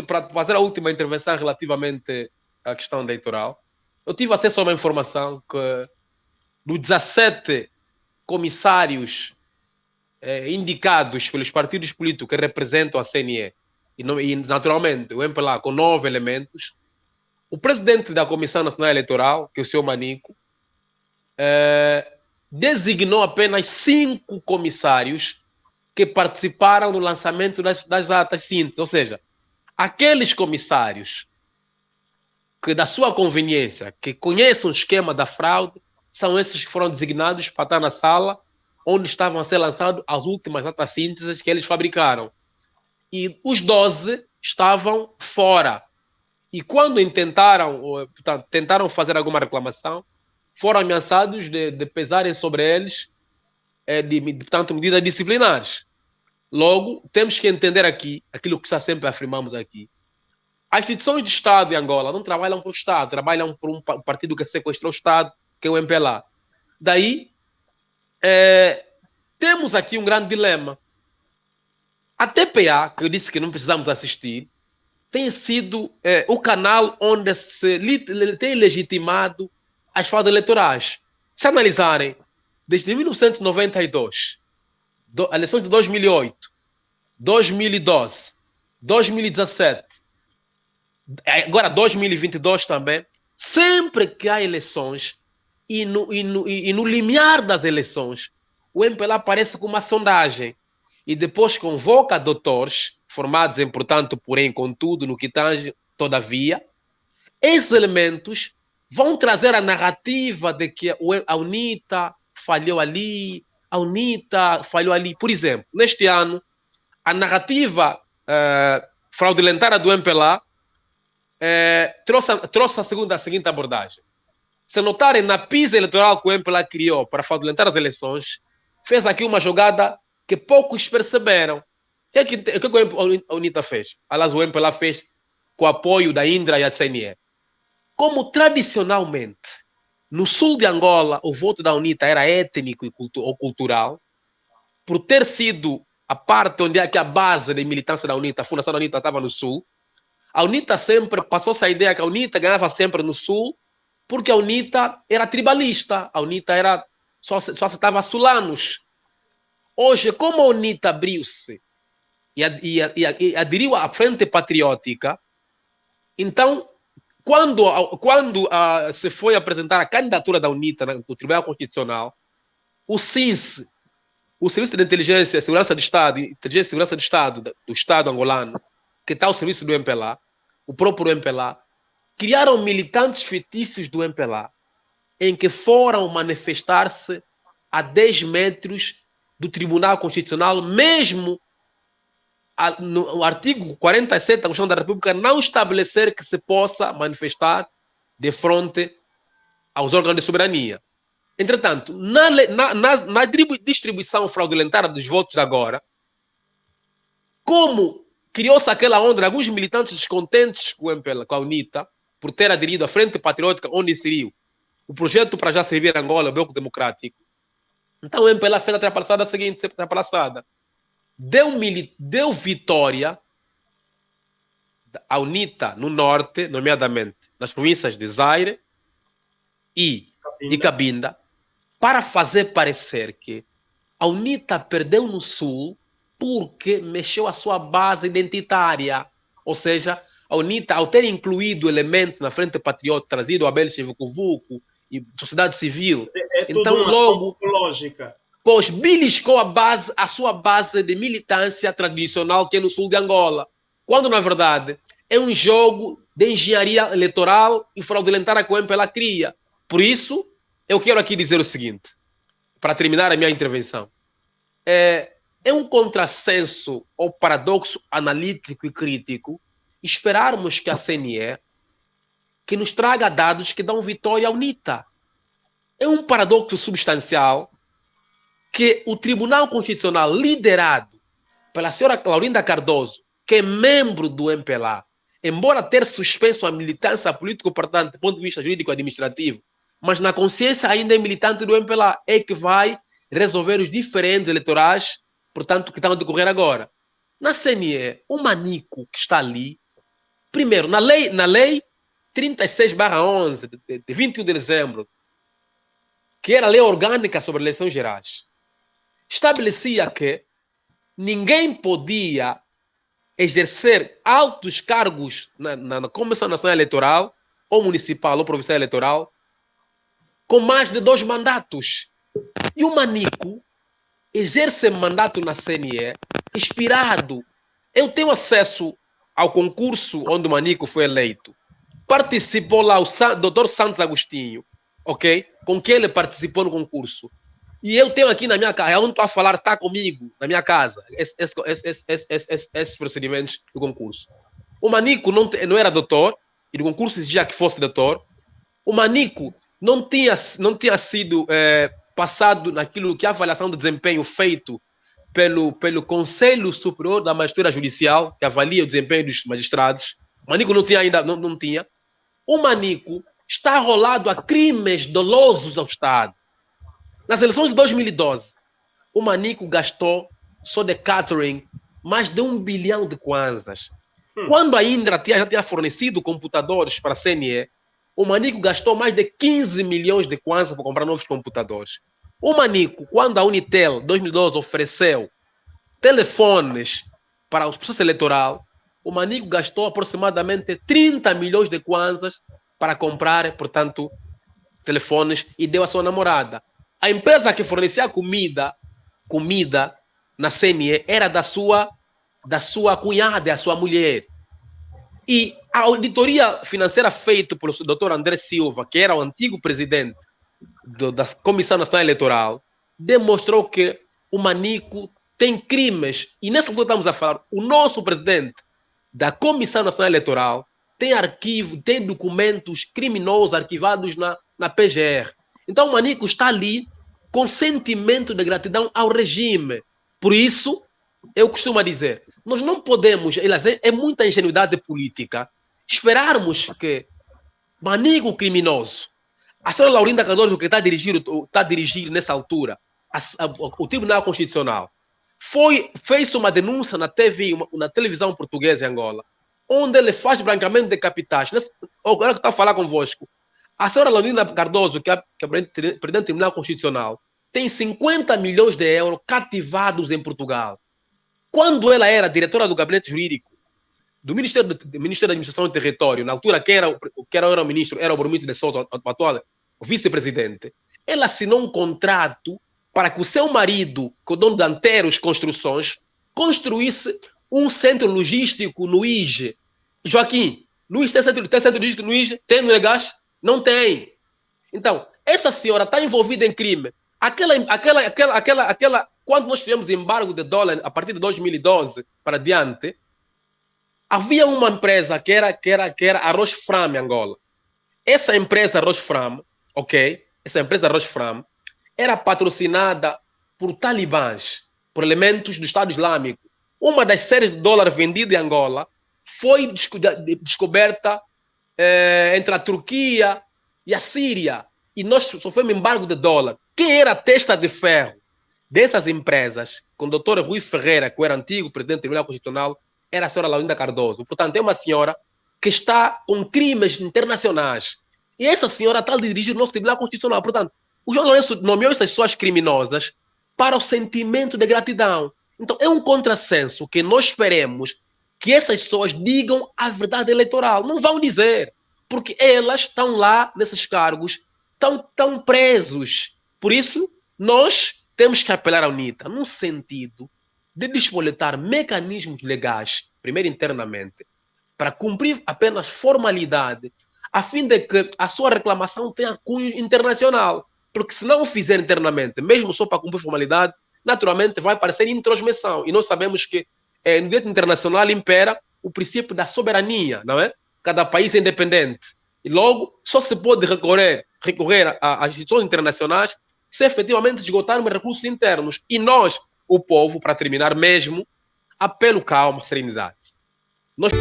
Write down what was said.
para fazer a última intervenção relativamente à questão eleitoral, eu tive acesso a uma informação que dos 17 comissários indicados pelos partidos políticos que representam a CNE, e naturalmente o MPLA com 9 elementos, o presidente da Comissão Nacional Eleitoral, que é o senhor Manico, designou apenas 5 comissários que participaram no lançamento das atas síntese, ou seja, aqueles comissários que, da sua conveniência, que conhecem o esquema da fraude, são esses que foram designados para estar na sala onde estavam a ser lançadas as últimas atas sínteses que eles fabricaram. E os 12 estavam fora. E quando tentaram fazer alguma reclamação, foram ameaçados de pesarem sobre eles portanto, medidas disciplinares. Logo, temos que entender aqui aquilo que já sempre afirmamos aqui. As instituições de Estado em Angola não trabalham para o Estado, trabalham por um partido que sequestrou o Estado, que é o MPLA. Daí, temos aqui um grande dilema. A TPA, que eu disse que não precisamos assistir, tem sido o canal onde se tem legitimado as fraudes eleitorais. Se analisarem, desde 1992, eleições de 2008, 2012, 2017, agora 2022 também, sempre que há eleições e no limiar das eleições, o MPLA aparece com uma sondagem e depois convoca doutores formados em, portanto, porém, contudo, no que tange, todavia, esses elementos vão trazer a narrativa de que a UNITA falhou ali, a UNITA falhou ali. Por exemplo, neste ano, a narrativa fraudulentária do MPLA trouxe a seguinte abordagem. Se notarem, na pista eleitoral que o MPLA criou para fraudulentar as eleições, fez aqui uma jogada que poucos perceberam. O que a UNITA fez? Aliás, o MPLA fez com o apoio da Indra e da CNE. Como tradicionalmente, no sul de Angola, o voto da UNITA era étnico ou cultural, por ter sido a parte onde é que a base da militância da UNITA, a fundação da UNITA estava no sul, a UNITA sempre passou-se a ideia que a UNITA ganhava sempre no sul, porque a UNITA era tribalista, a UNITA só aceitava sulanos. Hoje, como a UNITA abriu-se e aderiu à Frente Patriótica, então, quando se foi apresentar a candidatura da UNITA no Tribunal Constitucional, o SINS, o Serviço de Inteligência e Segurança do Estado, Inteligência e Segurança do Estado angolano, que está ao serviço do MPLA, o próprio MPLA, criaram militantes fictícios do MPLA, em que foram manifestar-se a 10 metros do Tribunal Constitucional, mesmo no artigo 47 da Constituição da República não estabelecer que se possa manifestar de frente aos órgãos de soberania. Entretanto, na distribuição fraudulentária dos votos de agora, como criou-se aquela onda de alguns militantes descontentes com a UNITA, por ter aderido à Frente Patriótica, onde inseriu o projeto para já servir a Angola, o Bloco Democrático, então o MPLA fez a trapaçada seguinte, deu vitória à UNITA no norte, nomeadamente nas províncias de Zaire e Cabinda, para fazer parecer que a UNITA perdeu no sul porque mexeu a sua base identitária. Ou seja, a UNITA, ao ter incluído elementos na Frente Patriota, trazido Abel Chivucuvuco e sociedade civil, então logo psicológica. Pois beliscou a sua base de militância tradicional que é no sul de Angola, quando na verdade é um jogo de engenharia eleitoral e fraudulentária que o MPLA cria. Por isso, eu quero aqui dizer o seguinte, para terminar a minha intervenção. É um contrassenso ou paradoxo analítico e crítico esperarmos que a CNE que nos traga dados que dão vitória à UNITA. É um paradoxo substancial que o Tribunal Constitucional, liderado pela senhora Clorinda Cardoso, que é membro do MPLA, embora ter suspenso a militância político-partidante do ponto de vista jurídico-administrativo, mas na consciência ainda é militante do MPLA, é que vai resolver os diferentes eleitorais, portanto, que estão a decorrer agora. Na CNE, o Manico que está ali Primeiro, na lei 36/11, de 21 de dezembro, que era a lei orgânica sobre eleições gerais, estabelecia que ninguém podia exercer altos cargos na Comissão Nacional Eleitoral, ou municipal, ou provincial eleitoral, com mais de 2 mandatos. E o Manico exerce mandato na CNE expirado. Eu tenho acesso ao concurso onde o Manico foi eleito. Participou lá o Dr. Santos Agostinho, ok? Com quem ele participou no concurso. E eu tenho aqui na minha casa, onde estou a falar, está comigo, na minha casa, esses procedimentos do concurso. O Manico não era doutor, e do concurso exigia que fosse doutor. O Manico não tinha sido passado naquilo que é a avaliação de desempenho feito pelo Conselho Superior da Magistratura Judicial, que avalia o desempenho dos magistrados. O Manico não tinha ainda, não tinha. O Manico está rolado a crimes dolosos ao Estado. Nas eleições de 2012, o Manico gastou, só de catering, mais de 1 bilhão de kwanzas. Quando a Indra já tinha fornecido computadores para a CNE, o Manico gastou mais de 15 milhões de kwanzas para comprar novos computadores. O Manico, quando a Unitel, em 2012, ofereceu telefones para o processo eleitoral, o Manico gastou aproximadamente 30 milhões de kwanzas para comprar, portanto, telefones e deu à sua namorada. A empresa que fornecia comida na CNE era da sua cunhada, a sua mulher. E a auditoria financeira feita pelo Dr. André Silva, que era o antigo presidente da Comissão Nacional Eleitoral, demonstrou que o Manico tem crimes. E nessa altura estamos a falar, o nosso presidente da Comissão Nacional Eleitoral tem documentos criminosos arquivados na PGR. Então o Manico está ali com sentimento de gratidão ao regime. Por isso, eu costumo dizer, nós não podemos, é muita ingenuidade política, esperarmos que Manico criminoso, a senhora Laurinda Cardoso, que está a dirigir nessa altura o Tribunal Constitucional, fez uma denúncia na TV, na televisão portuguesa em Angola, onde ele faz branqueamento de capitais. Agora que estou a falar convosco, a senhora Laurinda Cardoso, que é presidente do Tribunal Constitucional, tem 50 milhões de euros cativados em Portugal. Quando ela era diretora do gabinete jurídico do Ministério da Administração e Território, na altura que era o ministro, era o Bormito de Sousa, o atual vice-presidente, ela assinou um contrato para que o seu marido, que é o dono da Anteros Construções, construísse um centro logístico no IGE. Joaquim, Luís, tem centro logístico no IGE? Tem no Legás? Não tem. Então, essa senhora está envolvida em crime. Quando nós tivemos embargo de dólar a partir de 2012 para diante, havia uma empresa que era a Rosfram em Angola. Essa empresa Rosfram, ok? Essa empresa Rosfram era patrocinada por talibãs, por elementos do Estado Islâmico. Uma das séries de dólar vendidas em Angola foi descoberta entre a Turquia e a Síria. E nós sofremos embargo de dólar. Quem era a testa de ferro dessas empresas, com o doutor Rui Ferreira, que era antigo presidente do Tribunal Constitucional, era a senhora Laurinda Cardoso. Portanto, é uma senhora que está com crimes internacionais. E essa senhora está a dirigir o nosso Tribunal Constitucional. Portanto, o João Lourenço nomeou essas pessoas criminosas para o sentimento de gratidão. Então, é um contrassenso que nós esperemos que essas pessoas digam a verdade eleitoral. Não vão dizer, porque elas estão lá nesses cargos, estão presos. Por isso, nós temos que apelar à UNITA no sentido de despoletar mecanismos legais, primeiro internamente, para cumprir apenas formalidade, a fim de que a sua reclamação tenha cunho internacional. Porque se não o fizer internamente, mesmo só para cumprir formalidade, naturalmente vai parecer introsmissão. E nós sabemos que no direito internacional impera o princípio da soberania, não é? Cada país é independente. E logo, só se pode recorrer às instituições internacionais se efetivamente esgotarmos recursos internos. E nós, o povo, para terminar mesmo, apelo calma, serenidade. Nós...